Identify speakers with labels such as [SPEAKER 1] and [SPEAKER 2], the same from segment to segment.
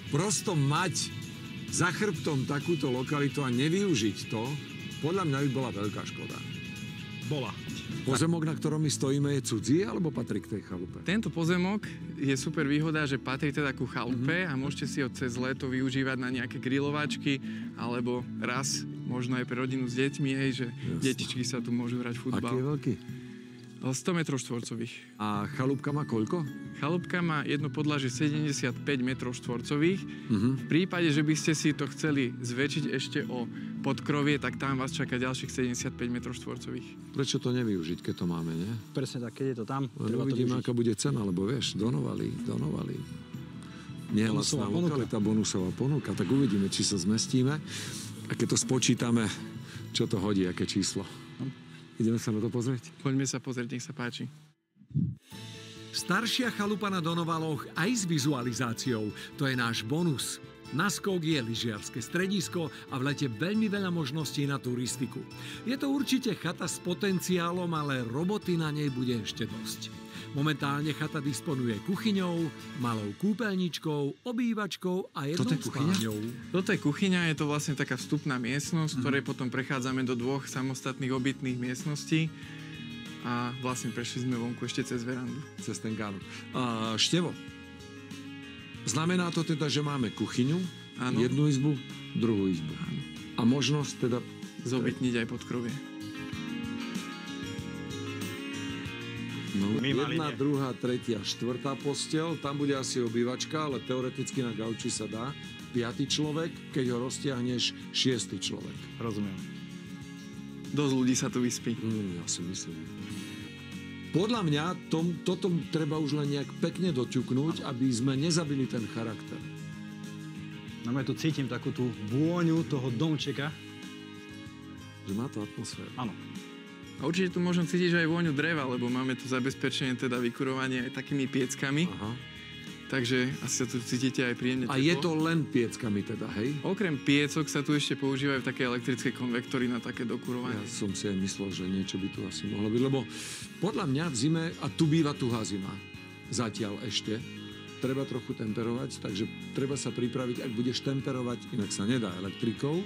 [SPEAKER 1] Prosto mať za chrbtom takúto lokalitu a nevyužiť to, podľa mňa by bola veľká škoda.
[SPEAKER 2] Bola.
[SPEAKER 1] Pozemok, na ktorom my stojíme, je cudzí, alebo patrí k tej chalupe?
[SPEAKER 3] Tento pozemok je super výhoda, že patrí teda ku chalupe a môžete si ho cez leto využívať na nejaké grilovačky, alebo raz, možno aj pre rodinu s deťmi, hej, že detičky sa tu môžu hrať futbal.
[SPEAKER 1] Aký je veľký?
[SPEAKER 3] 100 metrov štvorcových.
[SPEAKER 1] A chalúbka má koľko?
[SPEAKER 3] Chalúbka má jedno podlažie 75 metrov štvorcových. V prípade, že by ste si to chceli zväčšiť ešte o podkrovie, tak tam vás čaká ďalších 75 metrov štvorcových.
[SPEAKER 1] Prečo to nevyužiť, keď to máme, nie?
[SPEAKER 2] Presne tak, keď je to tam,
[SPEAKER 1] No,
[SPEAKER 2] treba to
[SPEAKER 1] uvidíme,
[SPEAKER 2] využiť.
[SPEAKER 1] aká bude cena, lebo vieš, donovali. Nehlasná lokalita, bonusová ponuka. Tak uvidíme, či sa zmestíme. A keď to spočítame, čo to hodí, aké číslo. Ideme sa na to pozrieť?
[SPEAKER 3] Poďme sa pozrieť, nech sa páči.
[SPEAKER 1] Staršia chalupa na Donovaloch aj s vizualizáciou. To je náš bonus. Na skok je lyžiarske stredisko a v lete veľmi veľa možností na turistiku. Je to určite chata s potenciálom, ale roboty na nej bude ešte dosť. Momentálne chata disponuje kuchyňou, malou kúpeľničkou, obývačkou a jednou spálňou.
[SPEAKER 3] Toto je kuchyňa, je to vlastne taká vstupná miestnosť, ktorej potom prechádzame do dvoch samostatných obytných miestností a vlastne prešli sme vonku ešte cez verandu.
[SPEAKER 1] Cez ten gánok. Števo, znamená to teda, že máme kuchyňu, jednu izbu, druhú izbu. A možnosť teda
[SPEAKER 3] zobytniť aj podkrovie.
[SPEAKER 1] No, jedna, druhá, tretia, štvrtá posteľ, tam bude asi obývačka, ale teoreticky na gauči sa dá. 5. človek, keď ho roztiahneš, 6. človek.
[SPEAKER 2] Rozumiem.
[SPEAKER 3] Dosť ľudí sa tu vyspí.
[SPEAKER 1] Ja si myslím. Podľa mňa toto treba už len nejak pekne doťuknúť, aby sme nezabili ten charakter.
[SPEAKER 2] No ja tu cítim takú tú vôňu toho domčeka.
[SPEAKER 1] Že má to atmosféru.
[SPEAKER 2] Áno.
[SPEAKER 3] A určite tu možno cítiť aj vôňu dreva, lebo máme tu zabezpečenie teda vykurovanie aj takými pieckami.
[SPEAKER 1] Aha.
[SPEAKER 3] Takže asi sa tu cítite aj príjemne teplo.
[SPEAKER 1] A je to len pieckami teda, hej?
[SPEAKER 3] Okrem piecok sa tu ešte používajú také elektrické konvektory na také dokurovanie.
[SPEAKER 1] Ja som si aj myslel, že niečo by tu asi mohlo byť, lebo podľa mňa v zime, a tu býva tuhá zima, zatiaľ ešte, treba trochu temperovať, takže treba sa pripraviť, ak budeš temperovať, inak sa nedá elektrikou,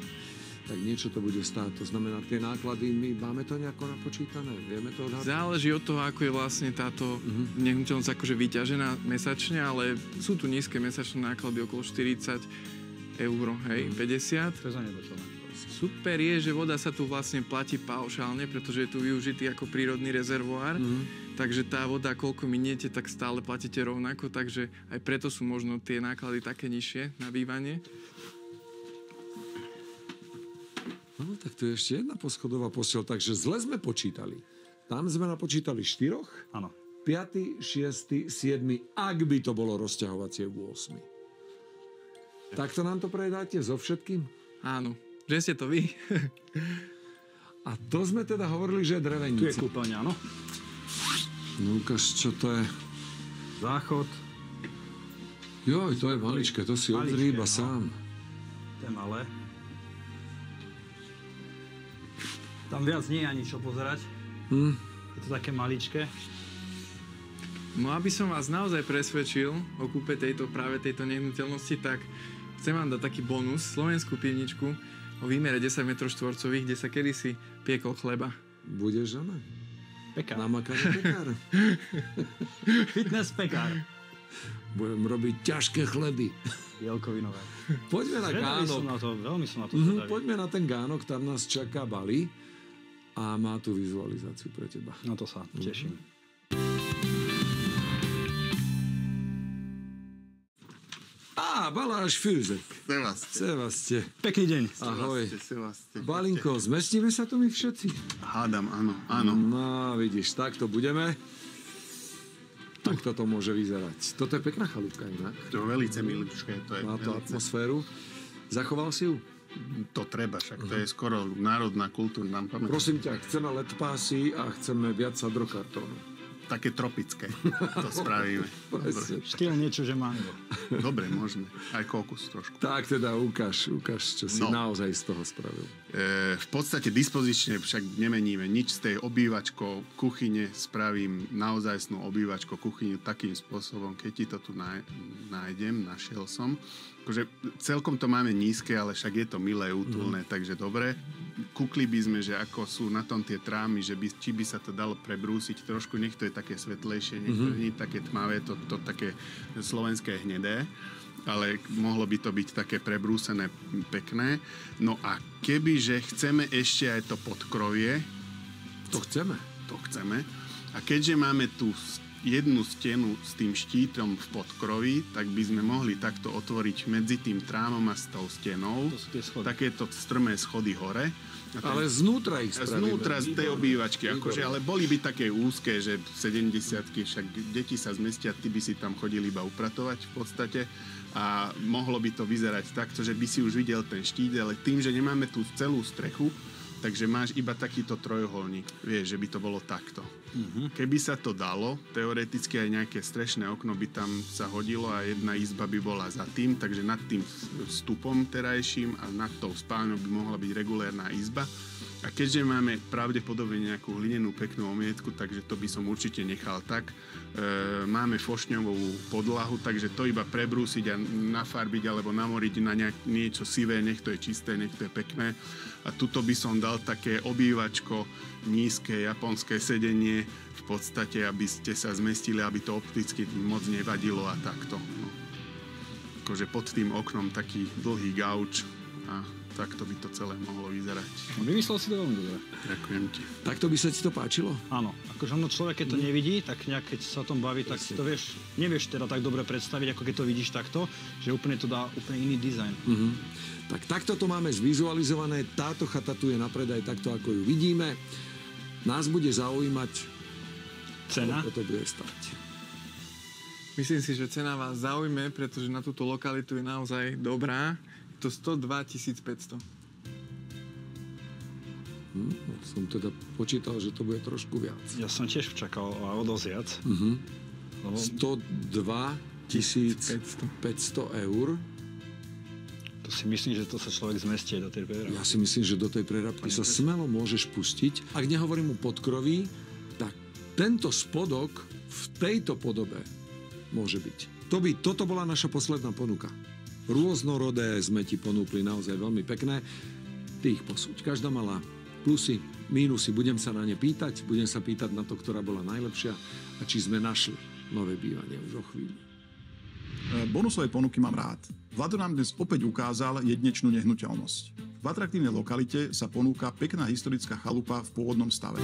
[SPEAKER 1] tak niečo to bude stáť. To znamená, tie náklady, my máme to nejako napočítané? Vieme to odhadnúť?
[SPEAKER 3] Záleží od toho, ako je vlastne táto nehnuteľnosť akože vyťažená mesačne, ale sú tu nízke mesačné náklady okolo 40 eur, hej, 50.
[SPEAKER 2] To je zanedbateľné.
[SPEAKER 3] Super je, že voda sa tu vlastne platí paušálne, pretože je tu využitý ako prírodný rezervoár, takže tá voda, koľko miniete, tak stále platíte rovnako, takže aj preto sú možno tie náklady také nižšie na bývanie.
[SPEAKER 1] No, tak tu je ešte jedna poschodová posteľ, takže zle sme počítali. Tam sme napočítali 4.
[SPEAKER 2] Áno.
[SPEAKER 1] 5., 6., 7., ak by to bolo rozťahovacie 8. Takto nám to predáte so všetkým?
[SPEAKER 3] Áno, že ste to vy.
[SPEAKER 1] A to sme teda hovorili, že je drevenica.
[SPEAKER 2] Tu je kúpeľňa, áno.
[SPEAKER 1] No ukáž, čo to je.
[SPEAKER 2] Záchod.
[SPEAKER 1] Joj, to je maličké, to si odrí iba sám.
[SPEAKER 2] To je malé. Tam viac nie je ani čo pozerať. Je to také maličké.
[SPEAKER 3] No aby som vás naozaj presvedčil o kúpe práve tejto nehnuteľnosti, tak chcem vám dať taký bonus, slovenskú pivničku o výmere 10 m2, kde sa kedysi piekol chleba.
[SPEAKER 1] Budeš, žena?
[SPEAKER 2] Pekár.
[SPEAKER 1] Namakaný pekár.
[SPEAKER 2] Fitness pekár.
[SPEAKER 1] Budem robiť ťažké chleby.
[SPEAKER 2] Bielkovinové.
[SPEAKER 1] Poďme na gánok.
[SPEAKER 2] Veľmi som na to zvedavý.
[SPEAKER 1] Poďme na ten gánok, tam nás čaká Bali a má tu vizualizáciu pre teba.
[SPEAKER 2] No to sa teším.
[SPEAKER 1] Baláš Fűzek.
[SPEAKER 4] Sevaste.
[SPEAKER 2] Pekný deň.
[SPEAKER 1] Ahoj.
[SPEAKER 4] Sevaste.
[SPEAKER 1] Balinko, zmestíme sa tu my všetci?
[SPEAKER 4] Hádam, áno, áno.
[SPEAKER 1] No, vidíš, takto budeme. Takto to môže vyzerať. Toto je pekná chalúbka inak.
[SPEAKER 4] To je velice miličké.
[SPEAKER 1] Má to atmosféru. Zachoval si ju?
[SPEAKER 4] To treba, však to je skoro národná kultúrna pamäť.
[SPEAKER 1] Prosím ťa, chceme LED pásy a chceme viac sadrokartónu.
[SPEAKER 4] také tropické. To spravíme.
[SPEAKER 2] Štýl niečo, že mango.
[SPEAKER 4] Dobre, môžeme. Aj kokus trošku.
[SPEAKER 1] Tak teda ukáž, čo si naozaj z toho spravil.
[SPEAKER 4] V podstate dispozične však nemeníme nič z tej obývačkou kuchyne. Spravím naozajstnú obývačku kuchyňu takým spôsobom, keď ti to tu nájdem, našiel som. Akože celkom to máme nízke, ale však je to milé, útulné, takže dobre. Kúkli by sme, že ako sú na tom tie trámy, že či by sa to dalo prebrúsiť trošku, nech to je také svetlejšie, nech to nie je také tmavé, to také slovenské hnedé, ale mohlo by to byť také prebrúsené, pekné. No a kebyže chceme ešte aj to podkrovie,
[SPEAKER 1] To chceme.
[SPEAKER 4] A keďže máme tu jednu stenu s tým štítom v podkroví, tak by sme mohli takto otvoriť medzi tým trámom a s tou stenou takéto strmé schody hore.
[SPEAKER 1] Ale znútra ich spravíme.
[SPEAKER 4] Znútra z tej obývačky, akože, ale boli by také úzké, že 70-ky, však deti sa zmestia, ty by si tam chodil iba upratovať v podstate a mohlo by to vyzerať takto, že by si už videl ten štít, ale tým, že nemáme tú celú strechu, takže máš iba takýto trojuholník. Vieš, že by to bolo takto. Keby sa to dalo, teoreticky aj nejaké strešné okno by tam sa hodilo a jedna izba by bola za tým, takže nad tým vstupom terajším a nad tou spálňou by mohla byť regulérna izba. A keďže máme pravdepodobne nejakú hlinenú peknú omietku, takže to by som určite nechal tak. Máme fošňovú podlahu, takže to iba prebrúsiť a nafarbiť alebo namoriť na niečo sivé, nech to je čisté, nech to je pekné. A tuto by som dal také obývačko, nízke japonské sedenie, v podstate, aby ste sa zmestili, aby to opticky moc nevadilo a takto. No. Akože pod tým oknom taký dlhý gauč a takto by to celé mohlo vyzerať.
[SPEAKER 2] Vymyslel si to veľmi dobre.
[SPEAKER 4] Ďakujem ti.
[SPEAKER 1] Takto by sa ti to páčilo?
[SPEAKER 2] Áno. Akože ono človek, keď to nevidí, tak nejak, keď sa o tom baví, tak si to nevieš teda tak dobre predstaviť, ako keď to vidíš takto, že úplne to dá úplne iný dizajn.
[SPEAKER 1] Tak takto to máme zvizualizované. Táto chata tu je na predaj takto, ako ju vidíme. Nás bude zaujímať,
[SPEAKER 2] Cena?
[SPEAKER 1] koľko to bude stať.
[SPEAKER 3] Myslím si, že cena vás zaujme, pretože na túto lokalitu je naozaj dobrá. To 102 500.
[SPEAKER 1] Som teda počítal, že to bude trošku viac.
[SPEAKER 2] Ja som tiež čakal o dosť viac.
[SPEAKER 1] 102 500 eur.
[SPEAKER 2] To si myslím, že to sa človek zmestí do tej prerábky.
[SPEAKER 1] Ja si myslím, že do tej prerábky sa smelo môžeš pustiť. Ak nehovorím o podkroví, tak tento spodok v tejto podobe môže byť. Toto bola naša posledná ponuka. Rôznorodé sme ti ponúkli, naozaj veľmi pekné. Ty ich posúď. Každá mala plusy, mínusy. Budem sa na ne pýtať. Budem sa pýtať na to, ktorá bola najlepšia a či sme našli nové bývanie už o chvíľu.
[SPEAKER 5] Bonusové ponuky mám rád. Vlado nám dnes opäť ukázal jedinečnú nehnuteľnosť. V atraktívnej lokalite sa ponúka pekná historická chalupa v pôvodnom stave.